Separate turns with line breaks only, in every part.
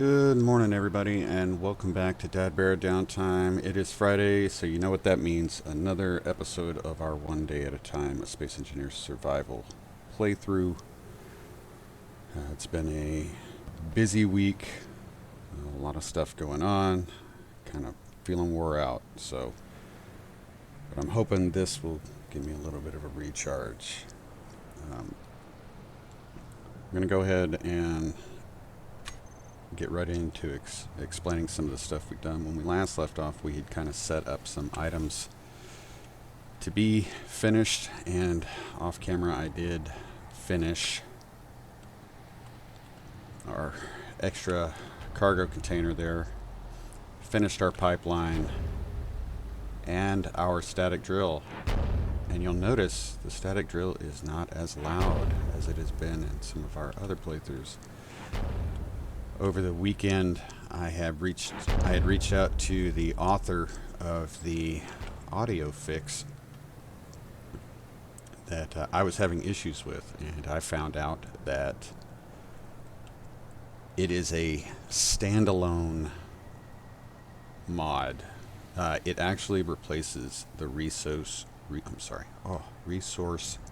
Good morning, everybody, and welcome back to DADBEAR.Downtime. It is Friday, so you know what that means. Another episode of our One Day at a Time, a Space Engineers Survival playthrough. It's been a busy week, a lot of stuff going on, kind of feeling wore out, but I'm hoping this will give me a little bit of a recharge. I'm going to go ahead and get right into explaining some of the stuff we've done. When we last left off, we had kind of set up some items to be finished, and off camera I did finish our extra cargo container there, finished our pipeline and our static drill. And you'll notice the static drill is not as loud as it has been in some of our other playthroughs. Over the weekend, I had reached out to the author of the audio fix that I was having issues with, and I found out that it is a standalone mod. It actually replaces the resource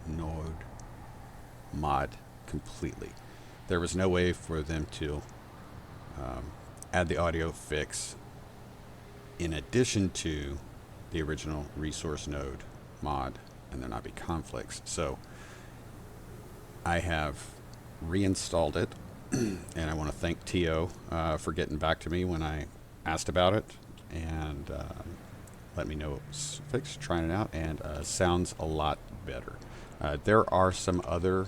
node mod completely. There was no way for them to add the audio fix in addition to the original resource node mod and there not be conflicts. So I have reinstalled it, and I want to thank T.O. For getting back to me when I asked about it and let me know it was fixed, trying it out, and sounds a lot better. There are some other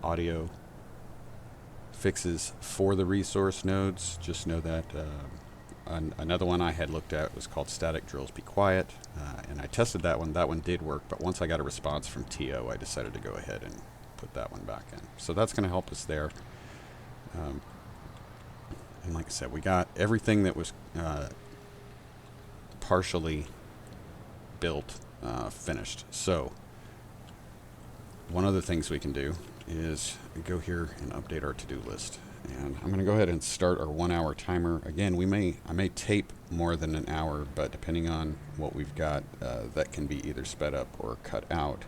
audio fixes for the resource nodes. Just know that another one I had looked at was called Static Drills Be Quiet, and I tested that one. That one did work, but once I got a response from TO, I decided to go ahead and put that one back in. So that's going to help us there. And like I said, we got everything that was partially built finished. So one of the things we can do is go here and update our to-do list, and I'm going to go ahead and start our 1 hour timer. Again, I may tape more than an hour, but depending on what we've got, that can be either sped up or cut out.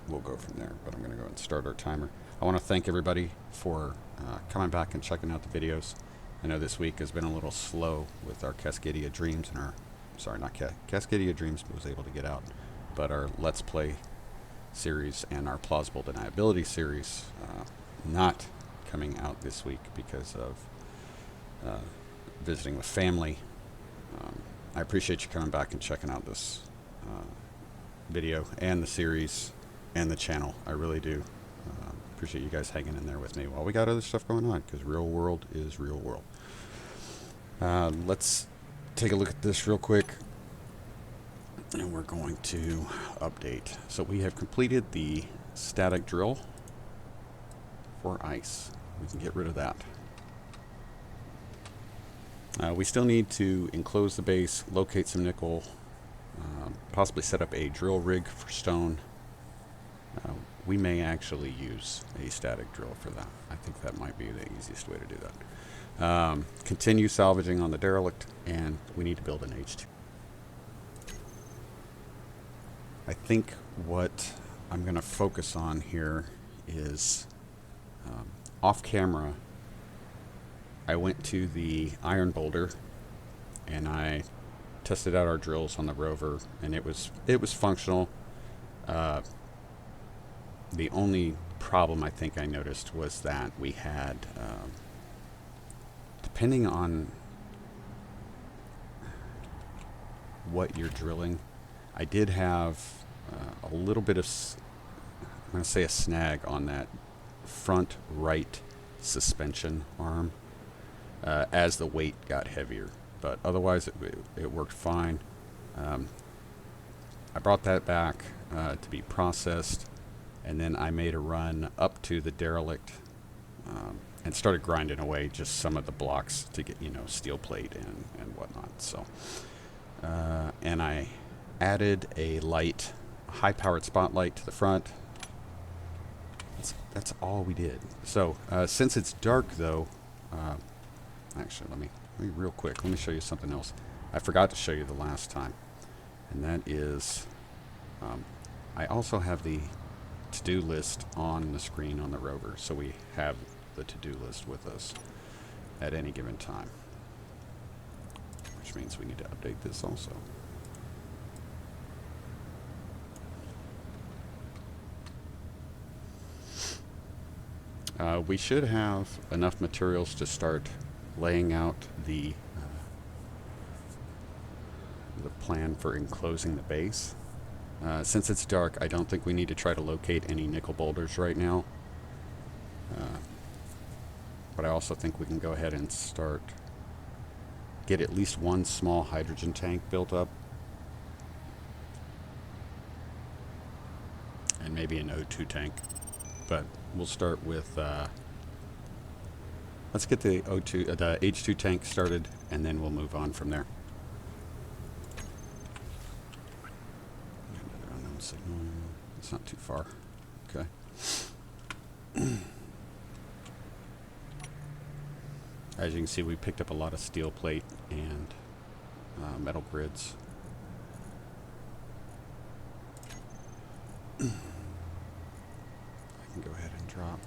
We'll go from there, but I'm going to go ahead and start our timer. I want to thank everybody for coming back and checking out the videos. I know this week has been a little slow with our Cascadia Dreams and our, Cascadia Dreams was able to get out, but our Let's Play series and our plausible deniability series not coming out this week because of visiting with family. I appreciate you coming back and checking out this video and the series and the channel. I really do appreciate you guys hanging in there with me while we got other stuff going on, because real world is real world. Let's take a look at this real quick, and we're going to update. So we have completed the static drill for ice. We can get rid of that. We still need to enclose the base, locate some nickel, possibly set up a drill rig for stone. We may actually use a static drill for that. I think that might be the easiest way to do that. Continue salvaging on the derelict, and we need to build an H2. I think what I'm going to focus on here is off camera. I went to the iron boulder and I tested out our drills on the rover, and it was functional. The only problem I think I noticed was that we had, depending on what you're drilling, I did have a little bit of, I'm going to say, a snag on that front right suspension arm as the weight got heavier. But otherwise it worked fine. I brought that back to be processed, and then I made a run up to the derelict and started grinding away just some of the blocks to get, steel plate and whatnot. So, and I added a light, high-powered spotlight to the front, That's all we did. So since it's dark though, actually let me real quick, let me show you something else. I forgot to show you the last time, and that is I also have the to-do list on the screen on the rover, so we have the to-do list with us at any given time, which means we need to update this also. We should have enough materials to start laying out the plan for enclosing the base. Since it's dark, I don't think we need to try to locate any nickel boulders right now. But I also think we can go ahead and get at least one small hydrogen tank built up. And maybe an O2 tank. But we'll start with, let's get the the H2 tank started, and then we'll move on from there. Another unknown signal. It's not too far. Okay. As you can see, we picked up a lot of steel plate and metal grids. I can go ahead and drop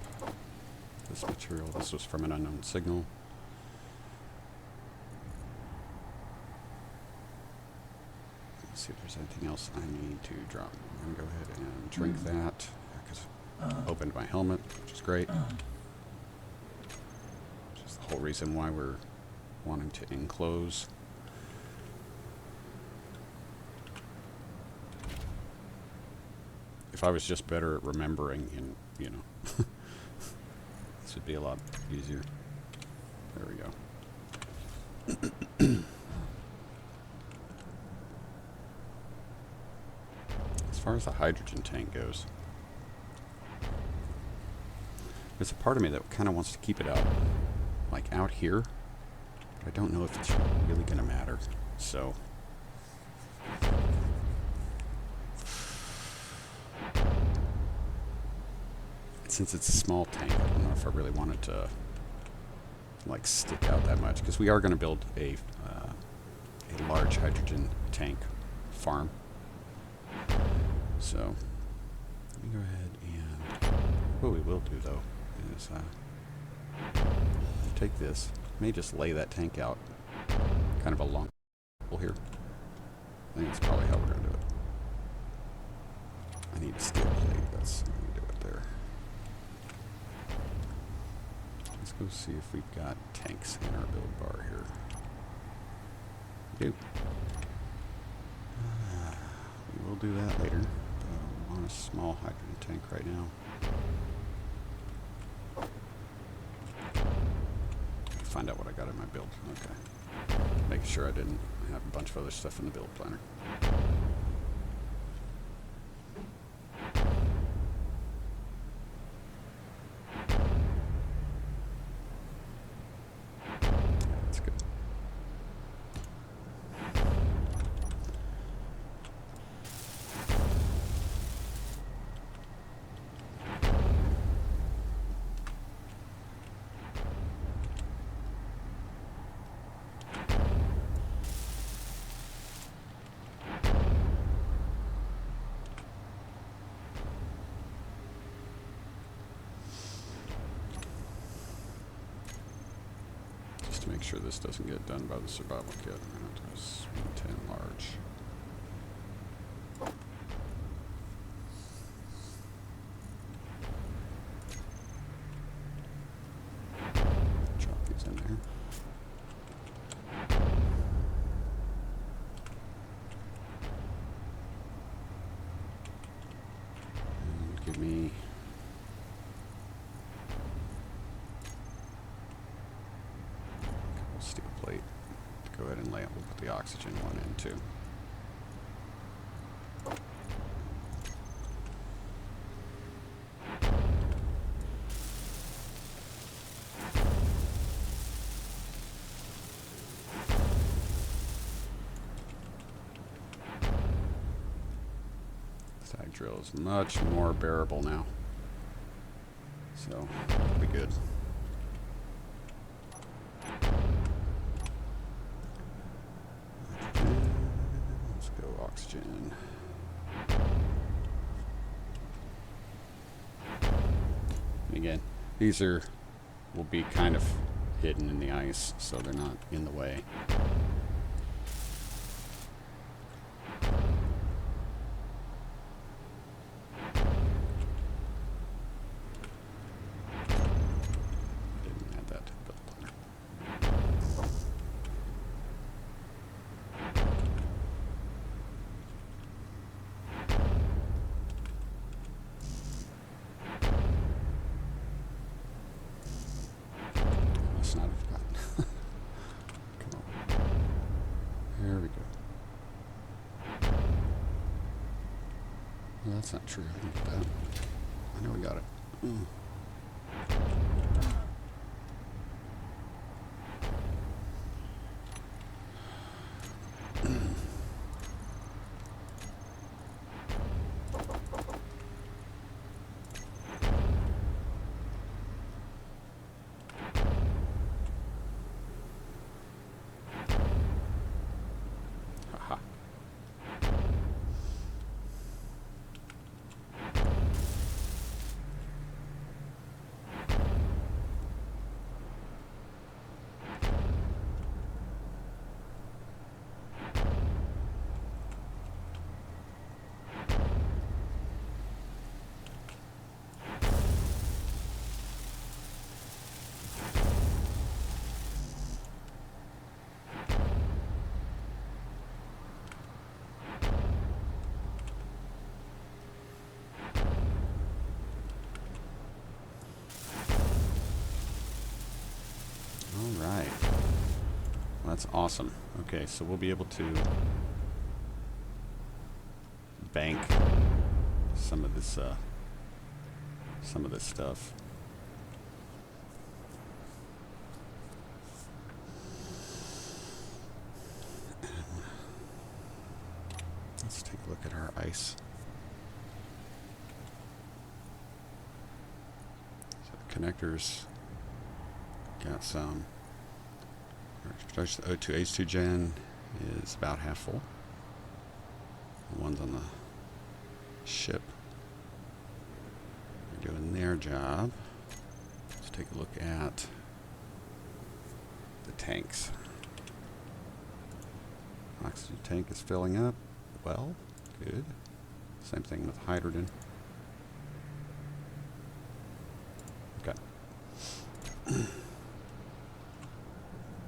this material. This was from an unknown signal. Let's see if there's anything else I need to drop. I'm going to go ahead and drink that because I opened my helmet, which is great. Which is the whole reason why we're wanting to enclose. If I was just better at remembering, and you know, this would be a lot easier. There we go. As far as the hydrogen tank goes, there's a part of me that kind of wants to keep it out, like out here, but I don't know if it's really going to matter. So since it's a small tank, I don't know if I really wanted to like stick out that much, because we are going to build a large hydrogen tank farm. So let me go ahead and what we will do though is take this, may just lay that tank out kind of along here. I think that's probably how we're going to do it. I need steel plate, that's how we do it there. Let's go see if we've got tanks in our build bar here. We do. We will do that later. I want a small hydrogen tank right now. Find out what I got in my build. Okay. Making sure I didn't have a bunch of other stuff in the build planner. That's good. To make sure this doesn't get done by the survival kit, I'm going to have to swing 10 large. Drop these in there. And give me steel plate. Go ahead and lay it. We'll put the oxygen one in too. Side drill is much more bearable now. So, it'll be good. Let's go oxygen. And again, these will be kind of hidden in the ice, so they're not in the way. That's not true. Look at that. I know we got it. Haha. Alright. Well, that's awesome. Okay, so we'll be able to bank some of this stuff. Let's take a look at our ice. So the connectors got some. Our O2 H2 gen is about half full. The ones on the ship are doing their job. Let's take a look at the tanks. Oxygen tank is filling up. Well, good. Same thing with hydrogen. Okay.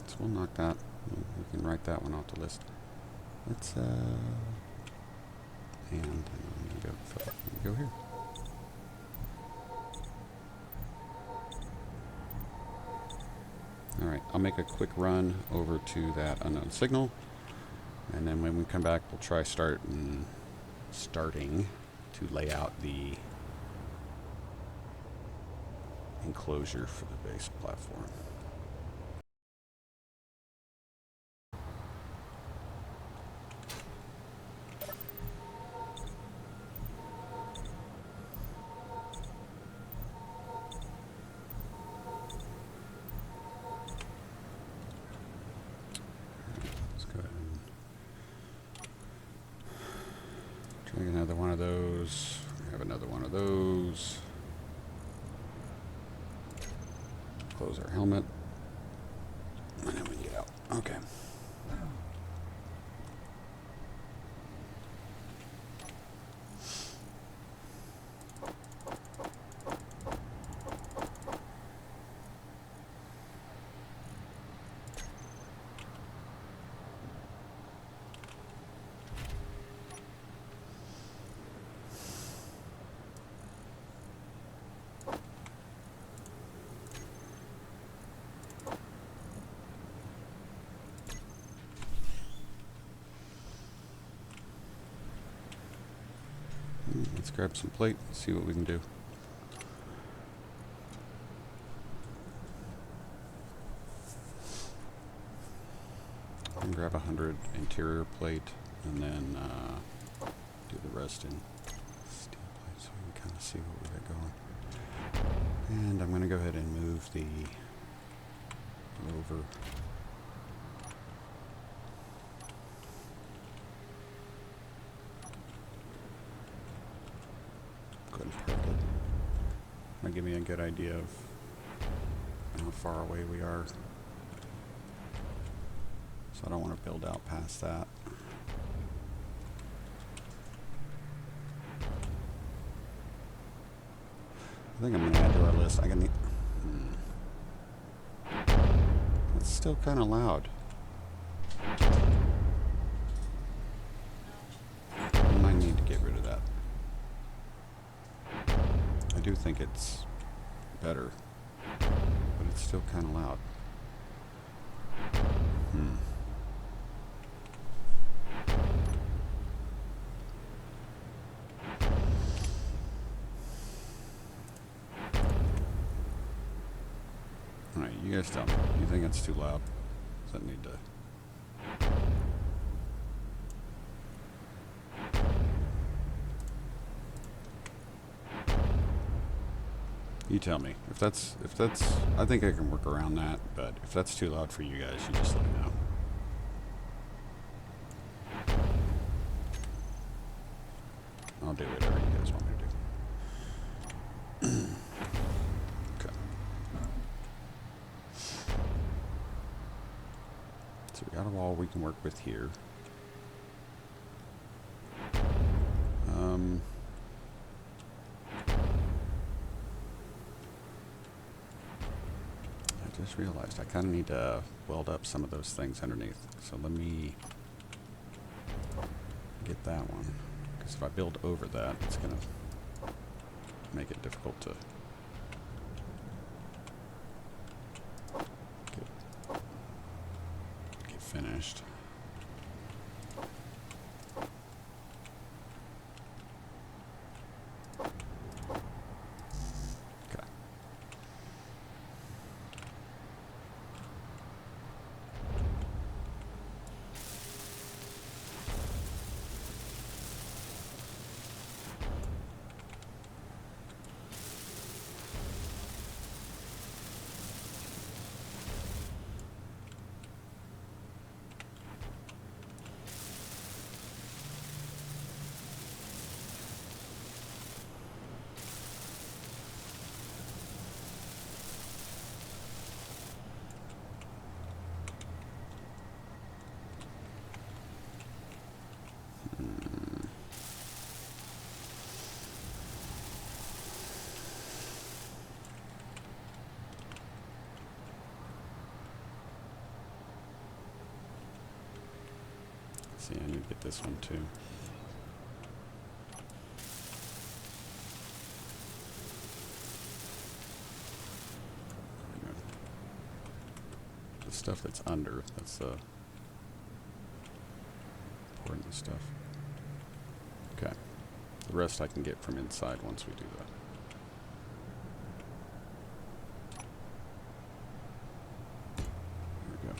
So we'll knock that. We can write that one off the list. Let's and go here. All right, I'll make a quick run over to that unknown signal, and then when we come back, we'll try starting to lay out the enclosure for the base platform. Another one of those. We have another one of those. Close our helmet. And then we can get out. Okay. Let's grab some plate, see what we can do. And grab 100 interior plate, and then do the rest in steel plate so we can kind of see what we got going. And I'm going to go ahead and move the rover. Go ahead and park it. That'll give me a good idea of how far away we are. So I don't want to build out past that. I think I'm going to add to our list. I can. It's still kind of loud. I might need to get rid of that. I do think it's better, but it's still kind of loud. Alright, you guys tell me. You think it's too loud? Does that need to... You tell me. If that's... I think I can work around that, but if that's too loud for you guys, you just let me know. I'll do whatever you guys want me to do. Okay. So we got a wall we can work with here. I just realized I kind of need to weld up some of those things underneath. So let me get that one. Because if I build over that, it's going to make it difficult to get finished. See, I need to get this one too. The stuff that's under, that's the important stuff. Okay. The rest I can get from inside once we do that. There we go.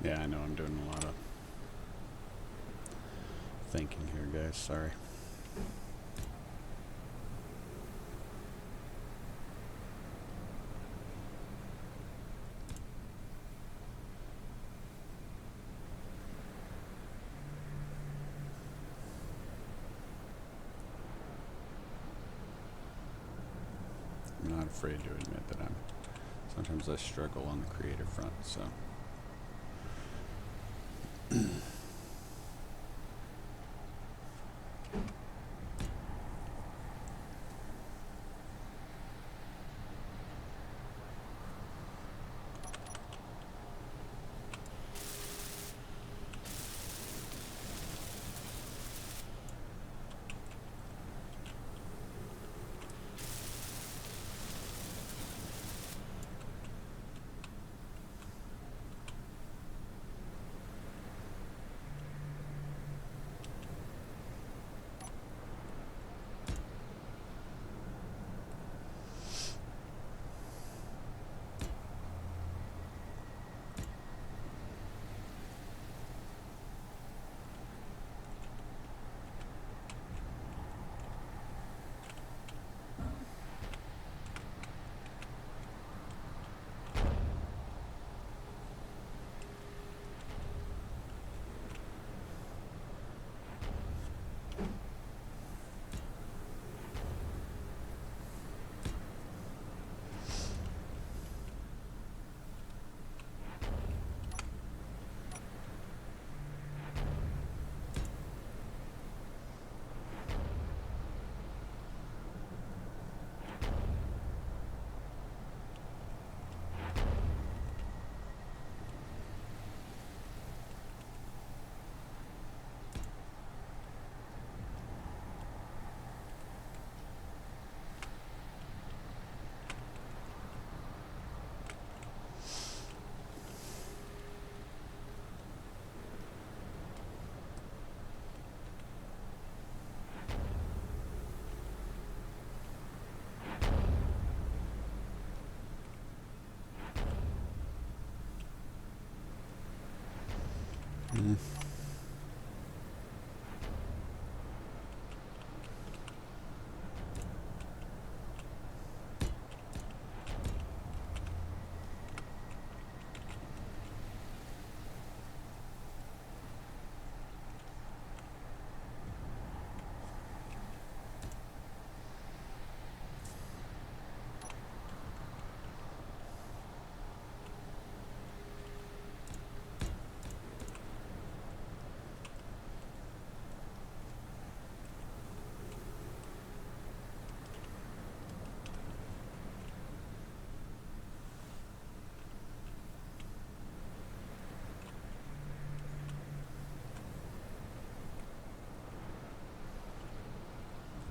Yeah, I know I'm doing a lot of thinking here, guys. Sorry. I'm not afraid to admit that sometimes I struggle on the creative front, so. Mm.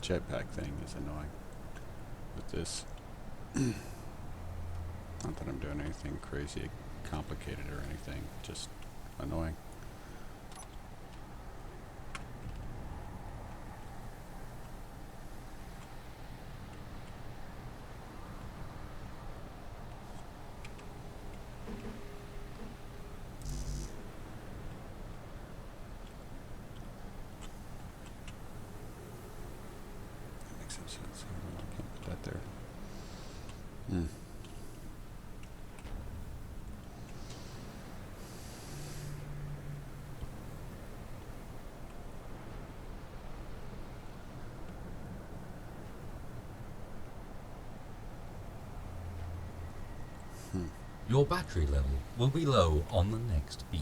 Jetpack thing is annoying with this. Not that I'm doing anything crazy complicated or anything, just annoying. That makes some sense. I can't put that there.
Your battery level will be low on the next beep.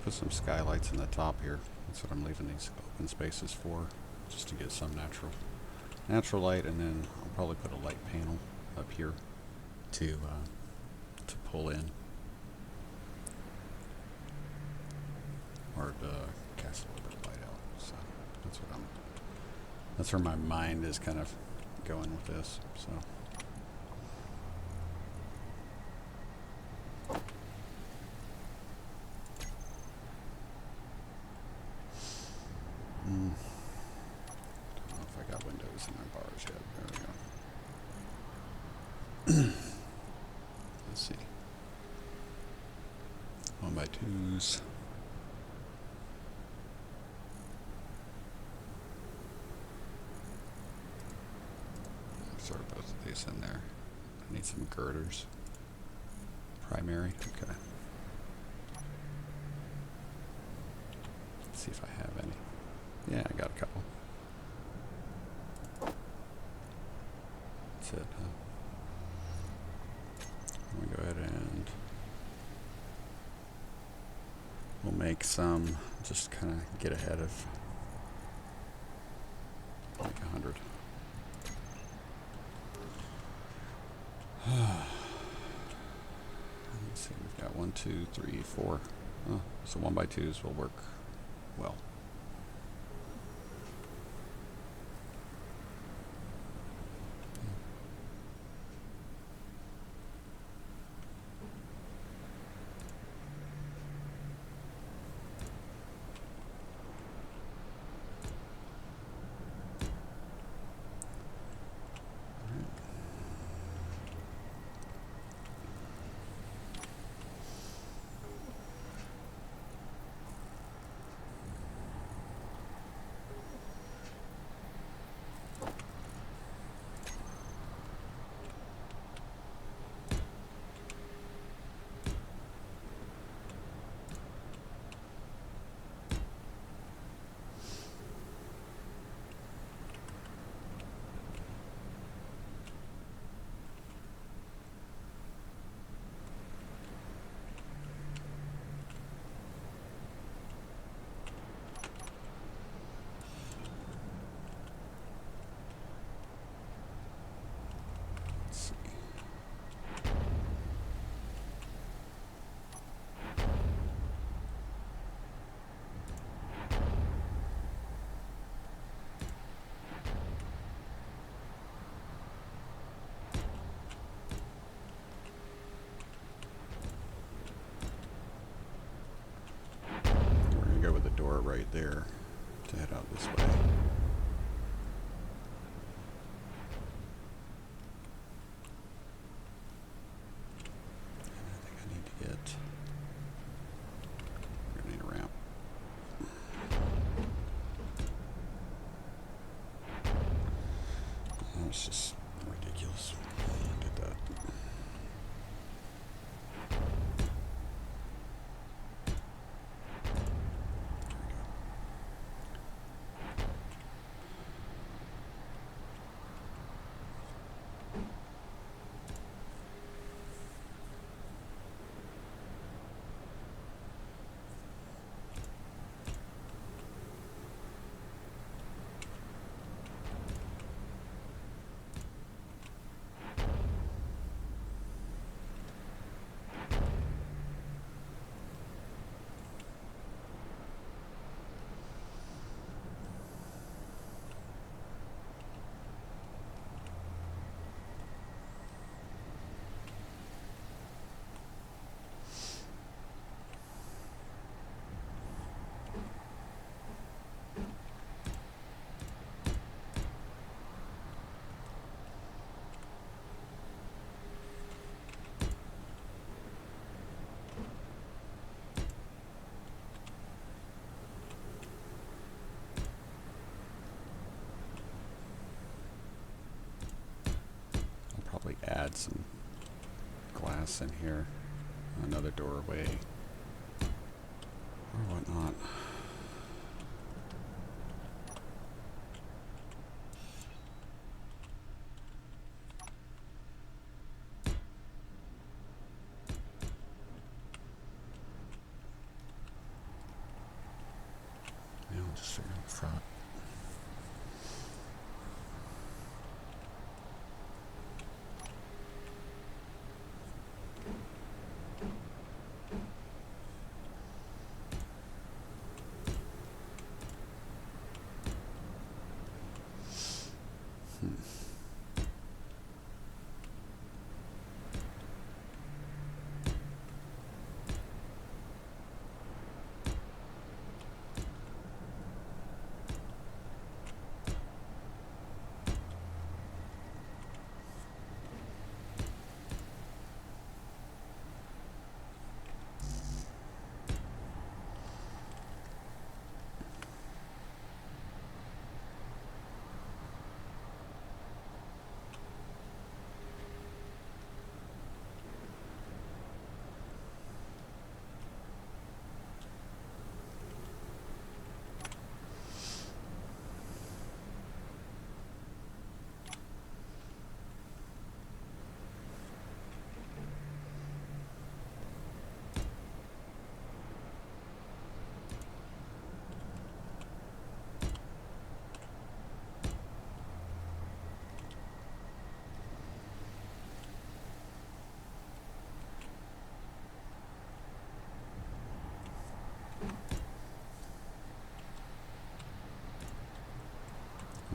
put some skylights in the top here. That's what I'm leaving these open spaces for, just to get some natural light, and then I'll probably put a light panel up here to pull in, or to cast a little bit of light out. So that's where my mind is kind of going with this. So. Don't know if I got windows in my bars yet. There we go. Let's see. 1x2s. Sort both of these in there. I need some girders. Primary. Okay. Let's see if I have any. Yeah, I got a couple. That's it, huh? I'm gonna go ahead and we'll make some, just kind of get ahead of like 100. Let's see, we've got 1, 2, 3, 4. Oh, so 1x2s will work well. Door right there to head out this way. And I think I need to get, we're gonna need a ramp. That's just ridiculous. Look at that. Add some glass in here, another doorway, or whatnot.
front.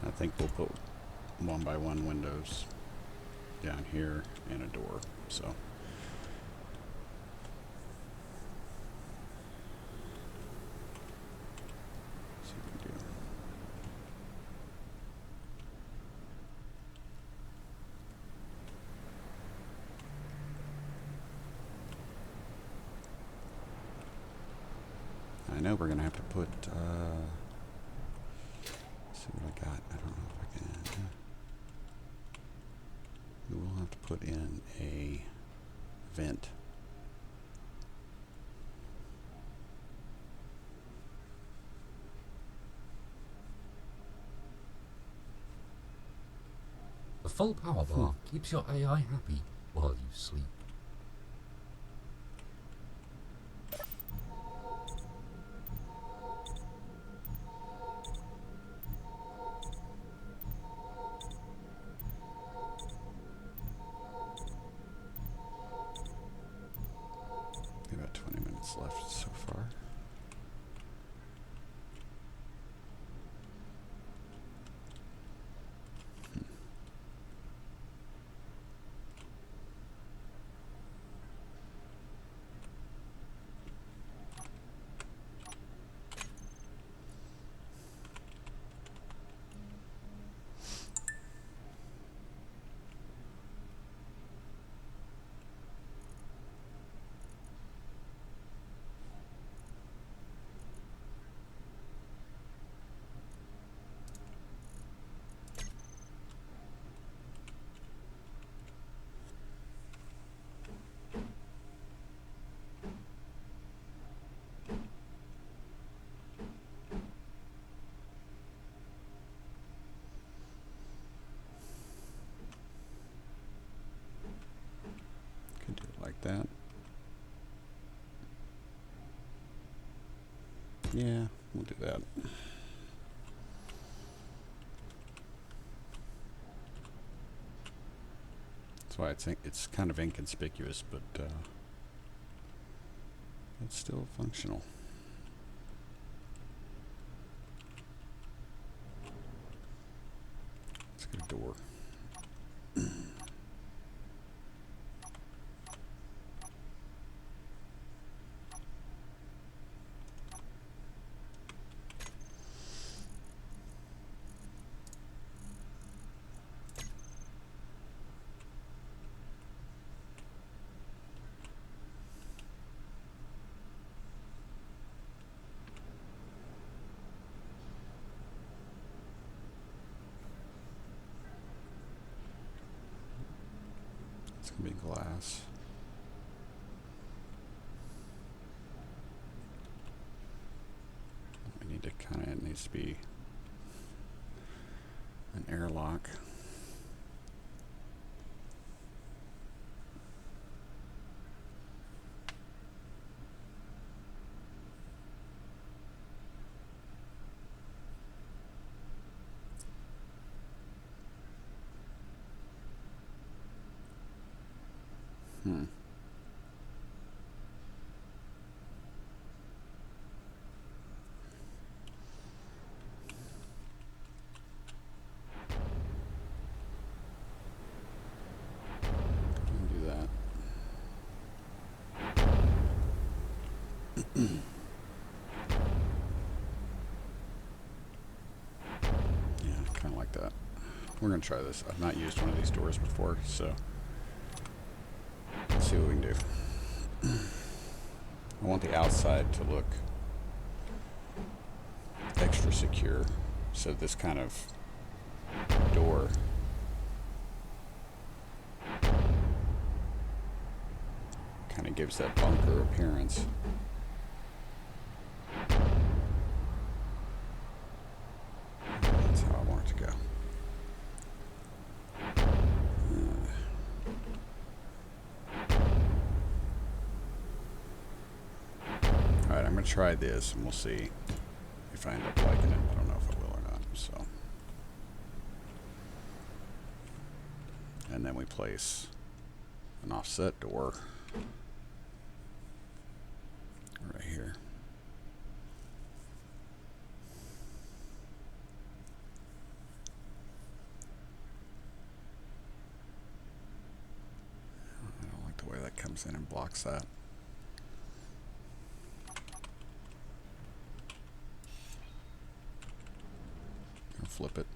I think we'll put one by one windows down here and a door. So see what we do. I know we're gonna have to put see what I got. I don't know if I can. We will have to put in a vent.
A full power bar keeps your AI happy while you sleep.
About 20 minutes left so far. Could do it like that. Yeah, we'll do that. That's why it's kind of inconspicuous, but it's still functional. Let's get a door. It's gonna be glass. We need to it needs to be an airlock. We're going to try this. I've not used one of these doors before, so let's see what we can do. I want the outside to look extra secure, so this kind of door kind of gives that bunker appearance. That's how I want it to go. Alright, I'm going to try this and we'll see if I end up liking it. I don't know if I will or not. So, and then we place an offset door right here. I don't like the way that comes in and blocks that. I'll flip it.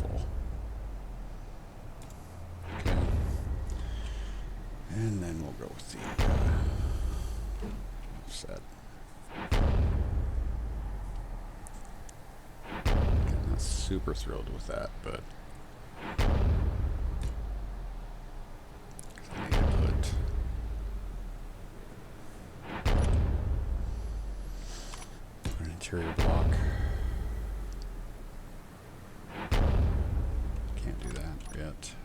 Full. Okay. And then we'll go with the offset. I'm not super thrilled with that, but I need to put an interior block. Can't do that yet.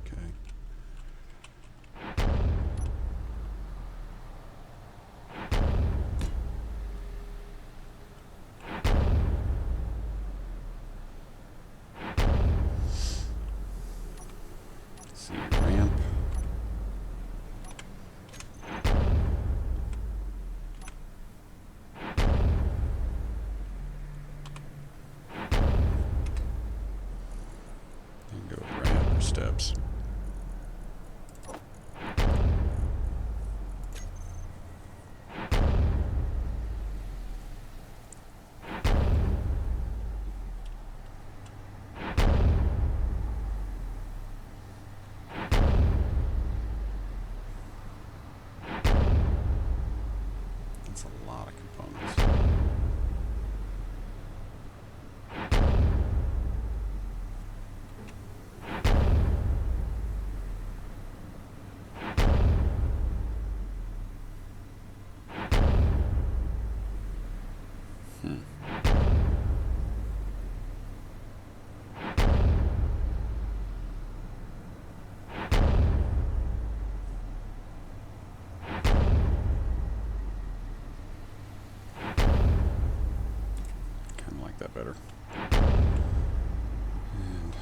Okay. See ramp. And go with ramp or steps. That's a lot of components. Kind of like that better. And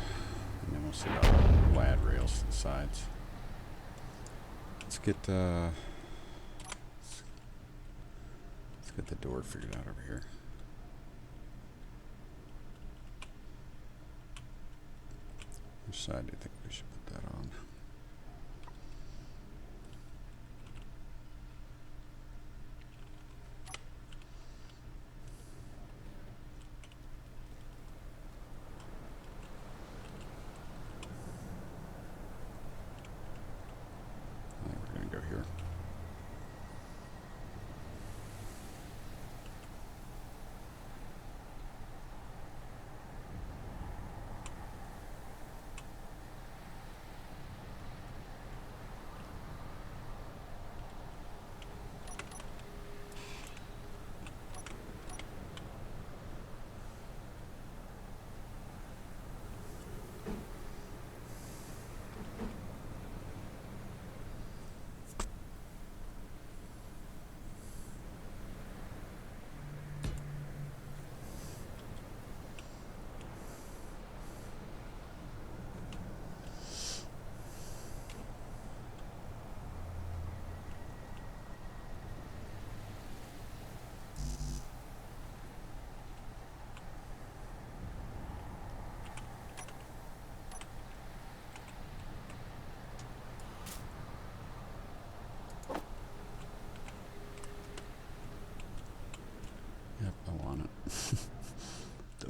then we'll see about LAD rails to the sides. Let's get the door figured out over here. Which side do you think we should put that on? I think we're going to go here.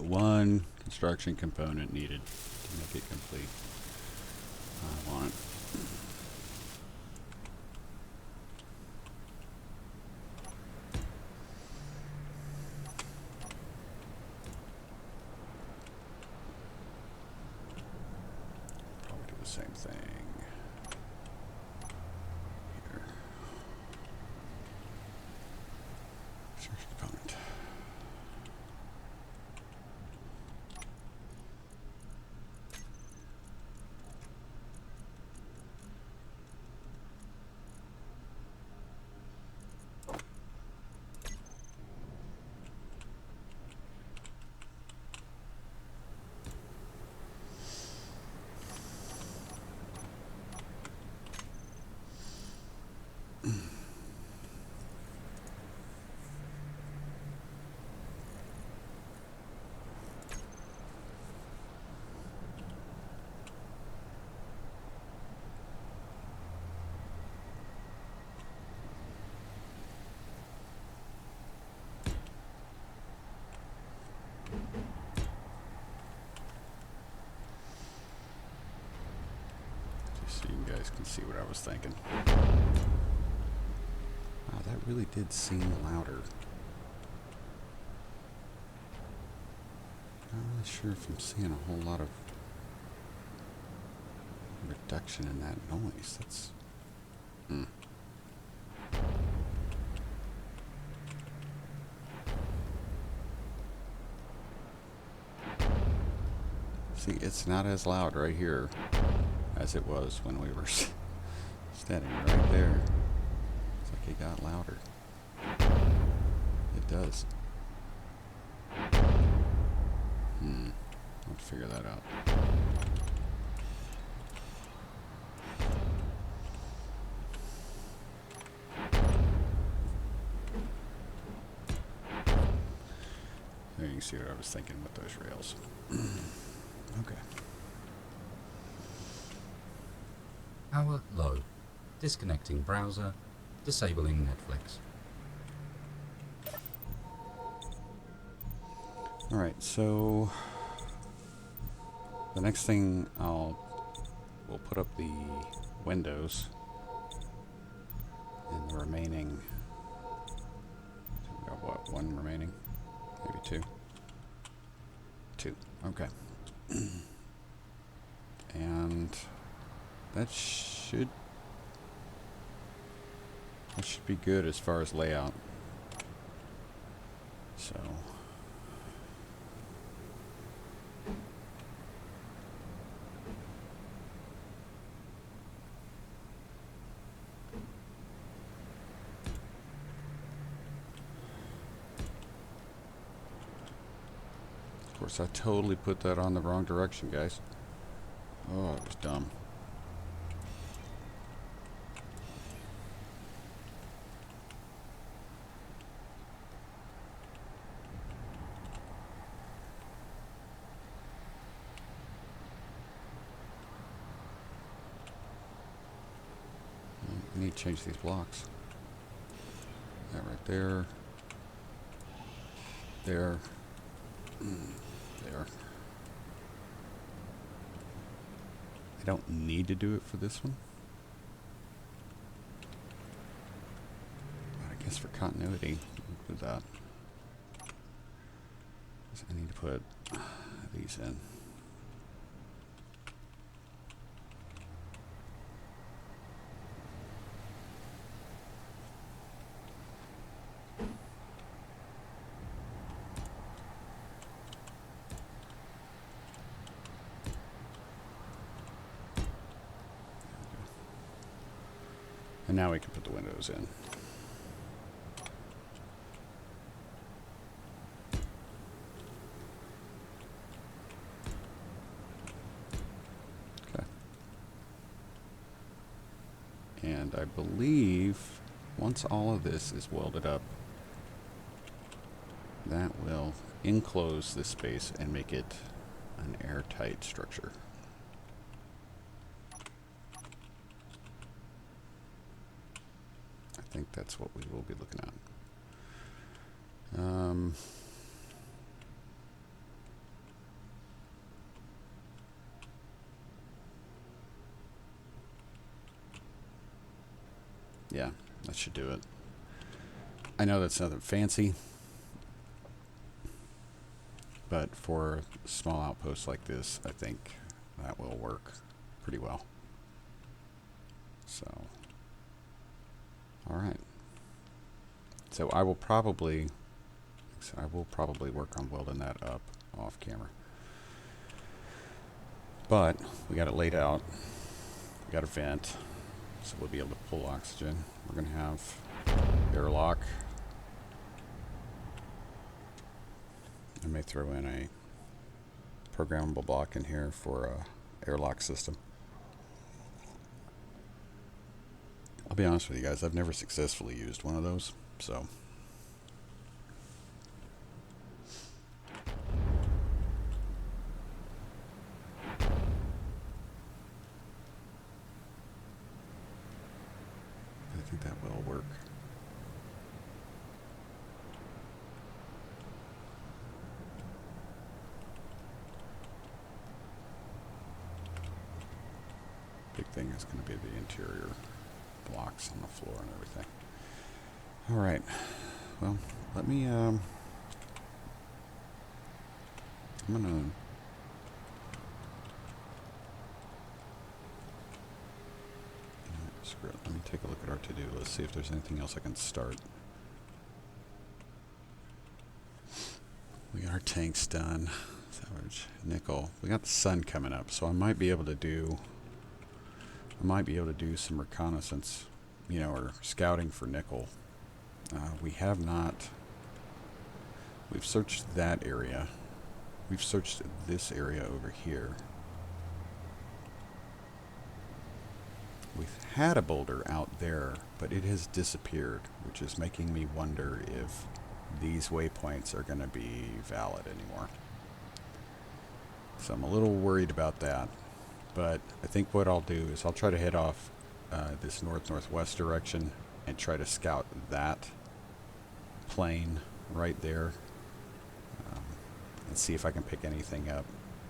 one construction component needed to make it complete. I want probably do the same thing here. Construction component. Just so you guys can see what I was thinking. Wow, that really did seem louder. Not really sure if I'm seeing a whole lot of reduction in that noise. That's... See, it's not as loud right here as it was when we were standing right there. It's like it got louder. It does. I'll have to figure that out. There you can see what I was thinking with those rails. Okay.
Power low. Disconnecting browser. Disabling Netflix.
Alright, so the next thing we'll put up the windows and the remaining, we got what, one remaining? Maybe two? Two, okay. And that should be good as far as layout. So of course I totally put that on the wrong direction, guys. Oh, it was dumb. I need to change these blocks. That right there. There. There. I don't need to do it for this one. But I guess for continuity, we'll do that. So I need to put these in. And now we can put the windows in. Okay. And I believe once all of this is welded up, that will enclose this space and make it an airtight structure. I think that's what we will be looking at. Yeah, that should do it. I know that's nothing fancy, but for a small outpost like this, I think that will work pretty well. So, all right. So I will probably work on welding that up off camera. But we got it laid out. We got a vent, so we'll be able to pull oxygen. We're going to have airlock. I may throw in a programmable block in here for a airlock system. I'll be honest with you guys, I've never successfully used one of those, so. I think that will work. Big thing is going to be the interior blocks on the floor and everything. All right. Well, let me. I'm gonna. Screw it. Let me take a look at our to-do list. See if there's anything else I can start. We got our tanks done. Salvage nickel. We got the sun coming up, so I might be able to do. Some reconnaissance, you know, or scouting for nickel. We have not. We've searched that area. We've searched this area over here. We've had a boulder out there, but it has disappeared, which is making me wonder if these waypoints are going to be valid anymore. So I'm a little worried about that. But I think what I'll do is I'll try to head off this north-northwest direction and try to scout that plane right there and see if I can pick anything up.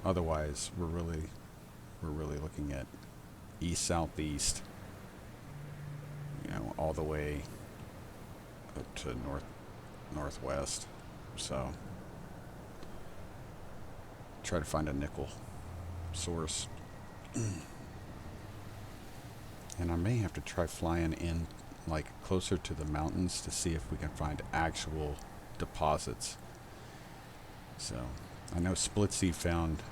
Otherwise, we're really looking at east-southeast, you know, all the way up to north-northwest. So try to find a nickel source. And I may have to try flying in like closer to the mountains to see if we can find actual deposits. So I know Splitsy found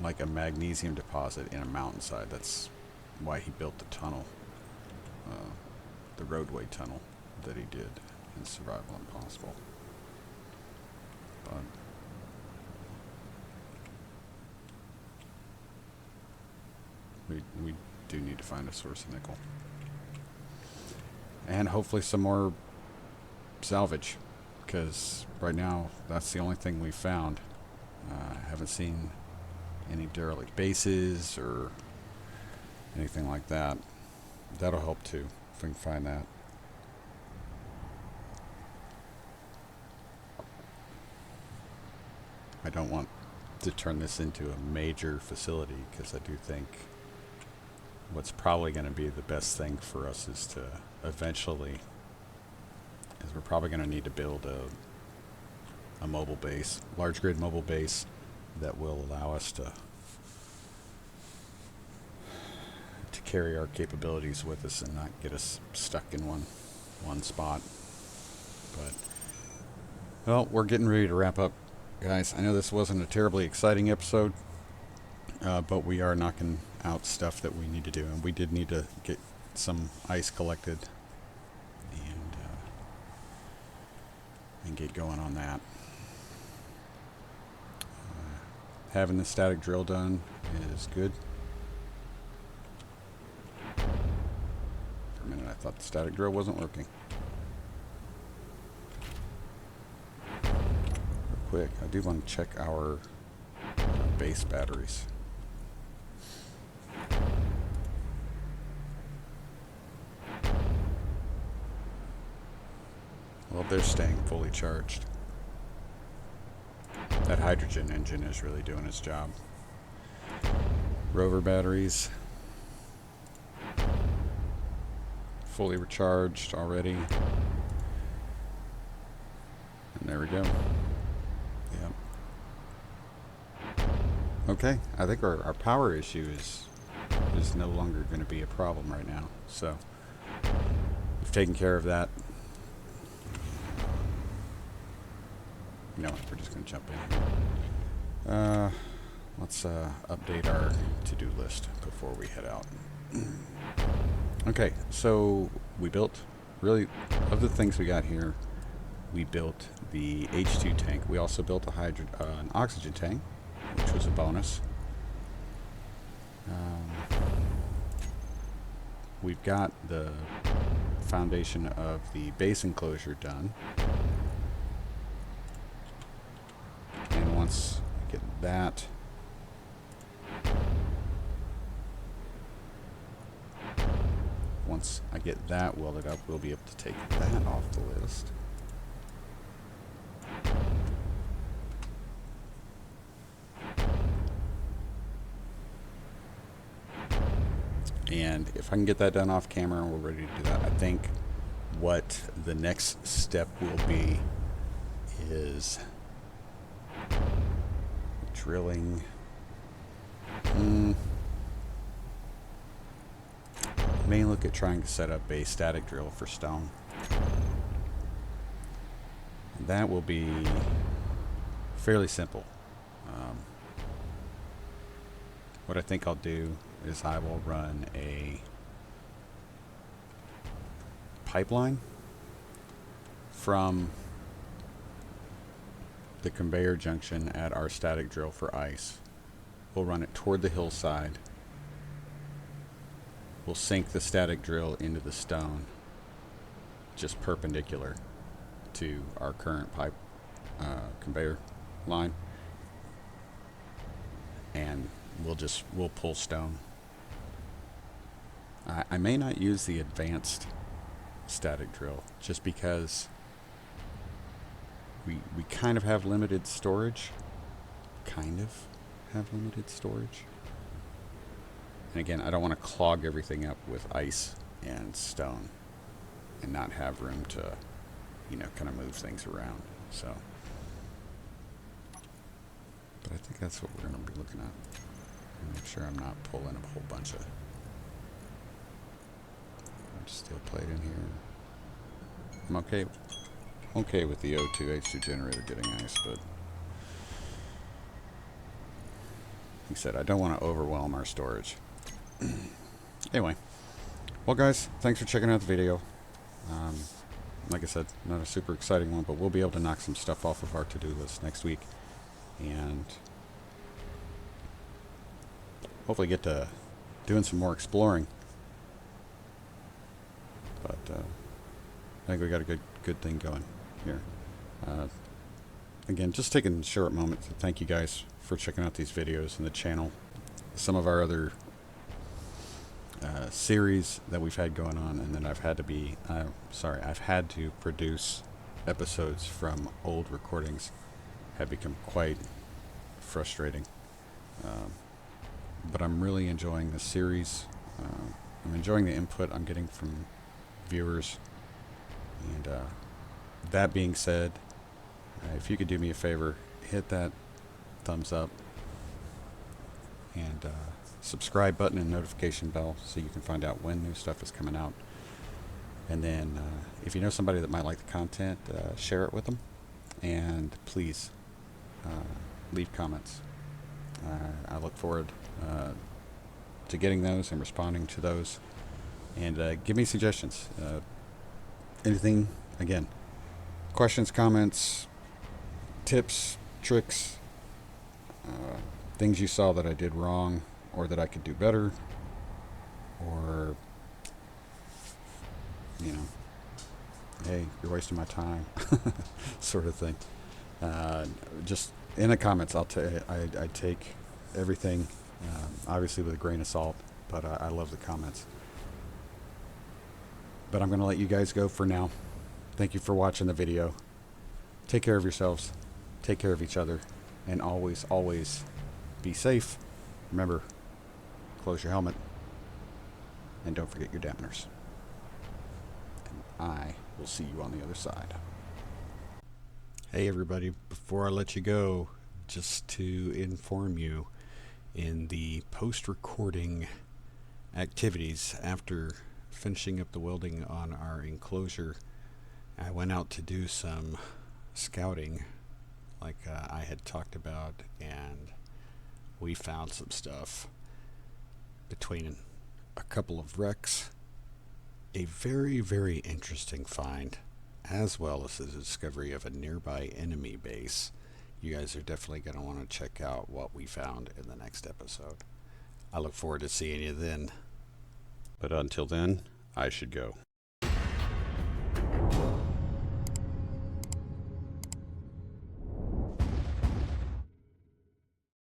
like a magnesium deposit in a mountainside. That's why he built the tunnel, the roadway tunnel that he did in Survival Impossible. But we do need to find a source of nickel. And hopefully some more salvage, because right now that's the only thing we found. Haven't seen any derelict bases or anything like that. That'll help too, if we can find that. I don't want to turn this into a major facility, because I do think what's probably going to be the best thing for us is to eventually, is we're probably going to need to build a mobile base, large grid mobile base that will allow us to carry our capabilities with us and not get us stuck in one spot. But well, we're getting ready to wrap up, guys. I know this wasn't a terribly exciting episode, but we are knocking out stuff that we need to do, and we did need to get some ice collected and get going on that. Having the static drill done is good. For a minute I thought the static drill wasn't working. Real quick, I do want to check our base batteries. Well, they're staying fully charged. That hydrogen engine is really doing its job. Rover batteries, fully recharged already. And there we go. Yep. Okay, I think our power issue is no longer going to be a problem right now. So we've taken care of that. You know what, we're just going to jump in. Let's update our to-do list before we head out. Okay, so we built, really, of the things we got here, we built the H2 tank. We also built an oxygen tank, which was a bonus. We've got the foundation of the base enclosure done. And once we get that, once I get that welded up, we'll be able to take that off the list. And if I can get that done off camera and we're ready to do that, I think what the next step will be is drilling. May look at trying to set up a static drill for stone. That will be fairly simple. What I think I'll do is I will run a pipeline from the conveyor junction at our static drill for ice. We'll run it toward the hillside. We'll sink the static drill into the stone, just perpendicular to our current pipe conveyor line, and we'll pull stone. I may not use the advanced static drill just because we kind of have limited storage. And again, I don't want to clog everything up with ice and stone and not have room to, you know, kind of move things around. So, but I think that's what we're going to be looking at. Make sure I'm not pulling a whole bunch of steel plate in here. I'm okay with the O2 H2 generator getting ice, but like I said, I don't want to overwhelm our storage. Anyway, well guys, thanks for checking out the video. Like I said, not a super exciting one, but we'll be able to knock some stuff off of our to-do list next week, and hopefully get to doing some more exploring. But I think we got a good thing going here. Again, just taking a short moment to thank you guys for checking out these videos and the channel. Some of our other series that we've had going on, and then I've had to produce episodes from old recordings, have become quite frustrating. But I'm really enjoying the series. I'm enjoying the input I'm getting from viewers. And that being said, if you could do me a favor, hit that thumbs up and subscribe button and notification bell so you can find out when new stuff is coming out. And then if you know somebody that might like the content, share it with them. And please leave comments. I look forward to getting those and responding to those. And give me suggestions. Anything, again, questions, comments, tips, tricks, things you saw that I did wrong or that I could do better, or, you know, hey, you're wasting my time, sort of thing. Just in the comments, I take everything, obviously with a grain of salt, but I love the comments. But I'm going to let you guys go for now. Thank you for watching the video. Take care of yourselves. Take care of each other. And always, always be safe. Remember, close your helmet. And don't forget your dampeners. I will see you on the other side. Hey everybody, before I let you go, just to inform you, in the post-recording activities after finishing up the welding on our enclosure, I went out to do some scouting like I had talked about, and we found some stuff between a couple of wrecks, a very, very interesting find, as well as the discovery of a nearby enemy base. You guys are definitely going to want to check out what we found in the next episode. I look forward to seeing you then. But until then, I should go.